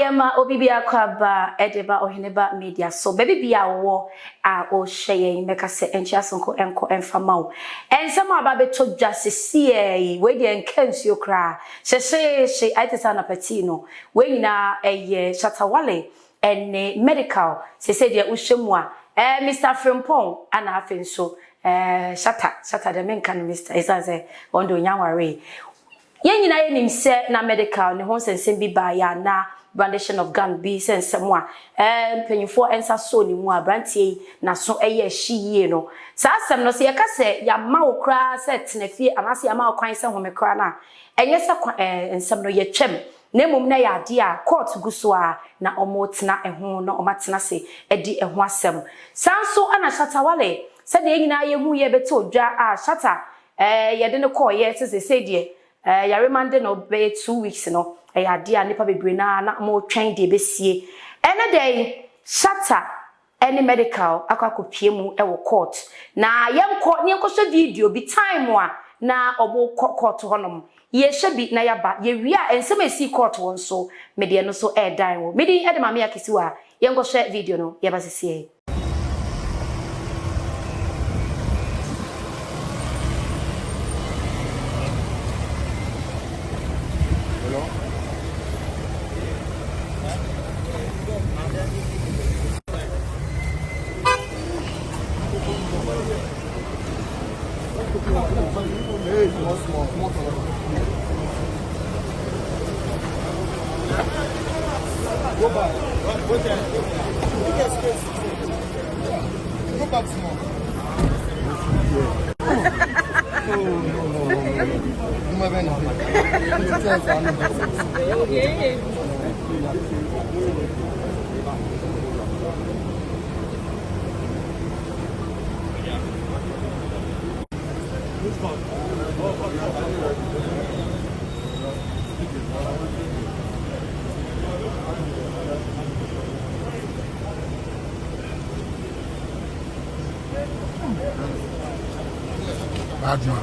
Ayema obibia kwaba edeba oheneba media so baby bia wo a o sheye meka se enchiasonko enko enfama wo ensama aba beto dwasese we de enkansuo kra she aitesa na patino we nyina eye Shatawale ene medical se de uhwemu a Mr. Frimpong ana afenso shata de menka no Mr. Isaze ondo nyanware yen nyina yenim se na medical ne ho sensem bi ba ya na Foundation of Gun be sensem a mpanyimfo ensa so ni mu abrantie na so eye hyiye no sa asem no se ye ka se ya ma wo kra se tenafie anase ya ma wo kwan se home kra na enye se ensem no ye twem na mum na ya de a court guso a na omotena eho na omatena se edi eho asem sanso ana Shatawale se de nyina ye hu ye beto odwa a shata ye de ne call ye se de ya remande no be 2 weeks no ya de a nipa bebre na mo twen de besie ene dey Shata any medical akakopie mu e wo court na yenko ne enkoso video bi time a na obo court honom ye hyebi na yaba ye wi a ensem esi court won so me de no so e dan wo me di e de mame akisi wa yenkoso video no ye ba sesie. Go back. Go there. Look at space. Go back small. Bad man.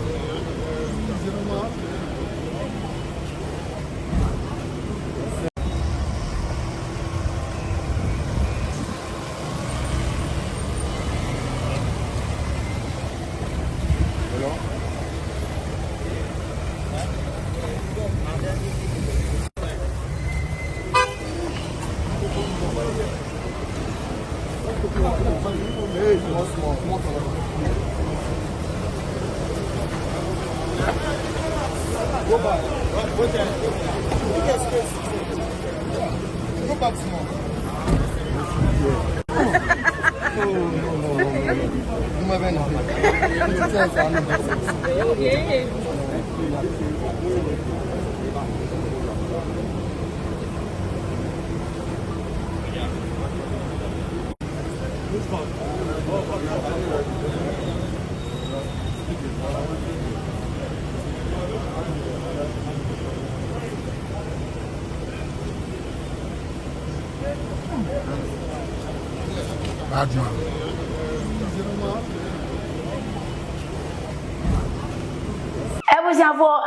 Go back. Go there. Look at space. Go back small. Bad man.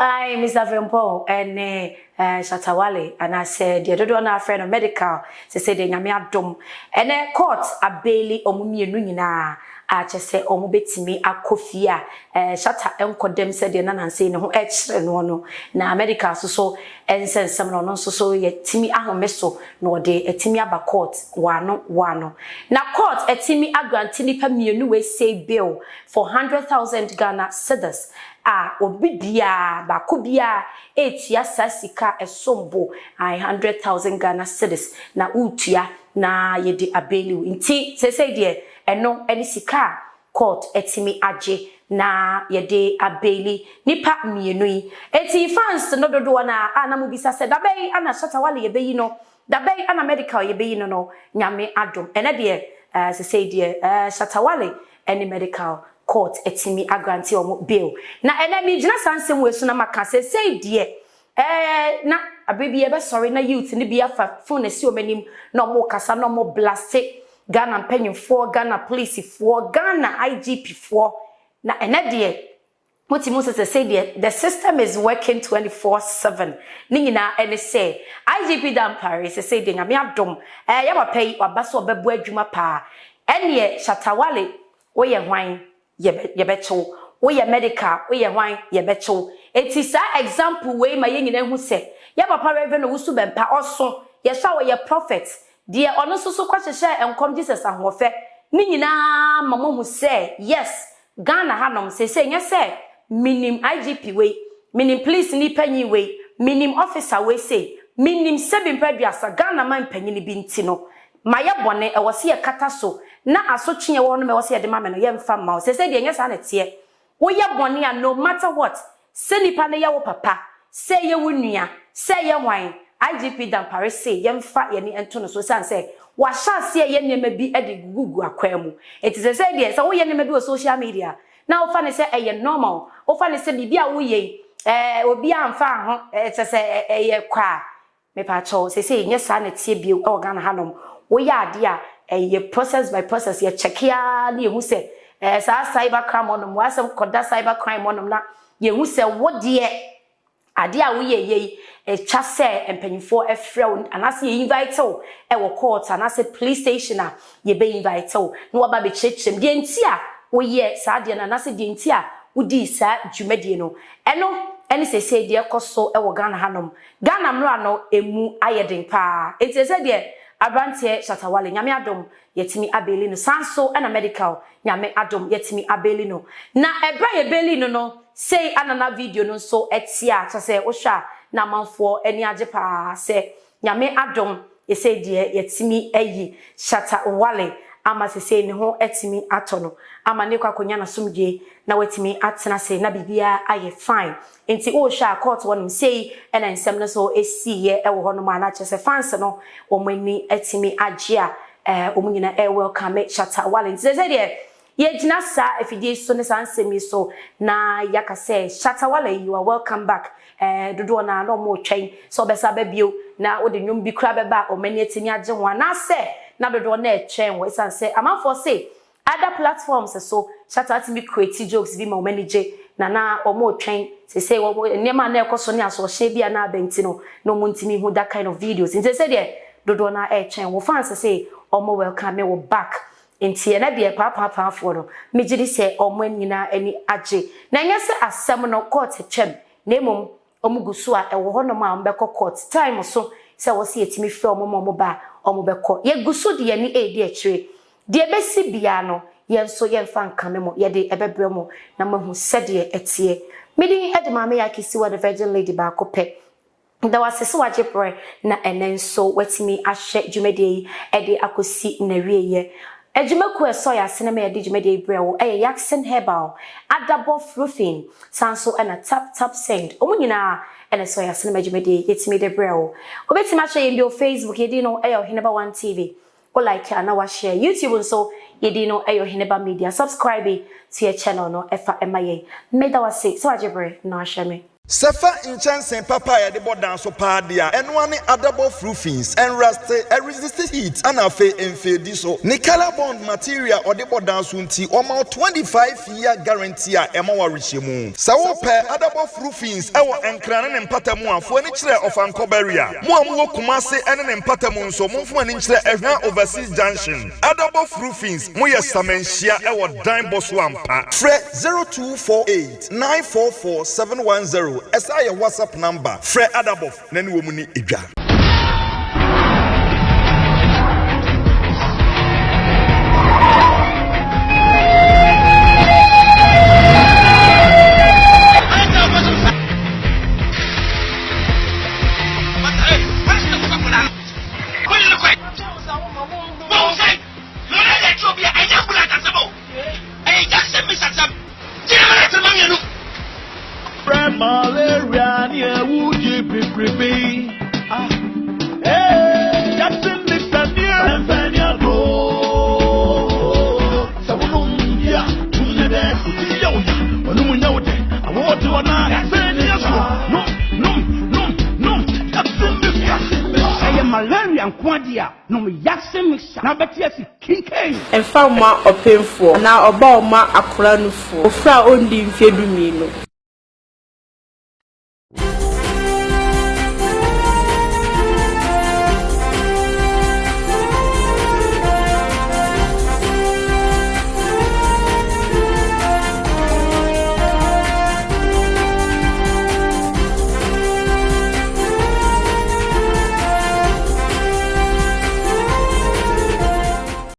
I Mr. Frimpong and Shatawale and I said the other na friend of medical say de nyame adom ene court abeli omumienu nyina a chese omubetimi akofia Shata enkodem said de nananse ne ho ekire no no na medical so ensensem no no so yetimi ahomeso no de etimi aba court wano na court etimi agranti nipa mienu we say bill for 100,000 Ghana cedis obibia bakubia etia sasika esombo 100,000 Ghana cedis na utia na yedi abeli nti sese de eno eni sika court etimi age na yede abeli nipa mienu yi eti fans no dodo na anamu bisa se dabai ana Shatawale yebeyi no dabai ana medical yebeyi no nyame adom ene de sese de Shatawale eni medical court etimi agranti omo bill na enemi gina sansem wesu na maka say die na abebi ebe sorry na youth ni bia fa phone si omanim na omo kasa na omo blase Ghana mpanyimfo Ghana police fo Ghana IGP fo na enedie Moses say the system is working 24/7. Ningina and say IGP Dan Paris say de nyame adom ya papa wabaso obebu adwuma pa ene Shatawale wo ye hwan ye becho wo ye medical wo ye hwan ye becho eti sa example we ma ye nyina hu se ya papa Reverend Owusu Bempa oso ye sha wo ye prophet de ono so kwa hye enkom Jesus ahofe ningina mama hu se yes Ghana hanom say nya say minim IGP we minim police ni panyi we minim officer we say minim sebi mpaduasa Ghana man panyi bi nti no maye bone e wose ye kata so na asotwe wo no me wose ye de ma me no ye mfa ma say de nya sa na tie wo ye bone a no matter what say nipa na ye wo papa say ye wo nua say ye wan IGP Dan Paris say ye mfa ye ni ento no so san say wa sha se ye nema bi e de gugu akwamu it is say de say wo ye nema bi o social media na ofa ne say eye normal ofa ne say bibia wo ye obi amfa ho say eye kwa me pa cho say nye sa na tie bi o Ghana hanom wo ya ade a eye process by process ye check ya na ye hu say sa cyber crime onom wasem koda cyber crime onom na ye hu say wo de ade a wo ye twa say empanyfo efrɛ anase ye invite o wo court anase police station a ye be invite o na wo ba be chechem de nti a wo ye sa de na anase de nti a wo di sa dwumadie no ene sese de ekoso wo Ghana hanom Ghana mra no emu ayeden pa etese de Abrantie Shatawale nyame adom yetimi abeli no sanso na medical nyame adom yetimi abeli no na ebra ye beli no say anana video no so etia say wo hwa na manfo eni age pa say nyame adom yese de yetimi ayi Shatawale ama sese ne ho etimi atono ama ne kwakonya na somdwe na wetimi atena say na bibia aye fine enti o hwa court wonum say ena nsem no so esi ye ewo hono ma na chese fans no wo mani etimi age a omunyina welcome Shatawale enti say de ye gina sa efidie so ne sansemi so na yaka say Shatawale you are welcome back dodo na no mo twen so besa ba bio na wo de nwum bi kra beba o mani etimi age ho na say na dodo na etwen wo san say amanfo say other platforms so Shatawale me create jokes bi ma manage na omo twen say wo nema na ekoso ne aso hye bia na abenti no mo ntimi hu that kind of videos nti say de dodo na etwen wo fans say omo welcome me wo back enti na de papa for no me gidi say omo nyina ani age na nya say asem no court twem na emom omo gusu a ewo ho no ma mbekọ court time so say wo say etimi frɛ omo ba omo bekọ ye gusu de ani edi akire de besi bia no yenso yemfa nkamemo ye de ebebre mo na mahu sede etie medi edemame yakisi wa the Virgin Lady ba kope da wasese wagepre na enenso wetimi ahye dwumede ede akosi na wieye Ejumaku eso ya sinema yedi jumede brewo Jackson Herbal Adabov Roofing sanso na tap send omunyina ene so ya sinema jumede yetimi de brewo obetima hye yindi o Facebook yedi no Oheneba 1 TV o like and wa share YouTube so yedi no Oheneba Media subscribe to your channel no efa emaye meda wase so ajebre no ahye Sefa inchansen papa ya de bodan so paadia enwane Adabov Roofings and resist heat and afe enfedi so ni color bond material or de bodan so nti omo 25-year guarantee a ema wa rehemu sa wo pe Adabov Roofings ewo enkrane ne mpatamu afo ni kire of ankoberia mo amwo kumase ene ne mpatamu nso momfo ni kire ehwan overseas junction Adabov Roofings mo ye samenhia ewo dan boso ampa fre 0248 944 710 Esa your WhatsApp number Fred Adabov nani wo mu ni edwa malaria near would be hey Jackson Mr. Near and Fania go so yeah to the there no know I want to no Jackson Mr. I am malaria and quadia no Jackson Mr. Now bet yes kike and found ma or painful now about ma akura no for fra ondi mfedumi no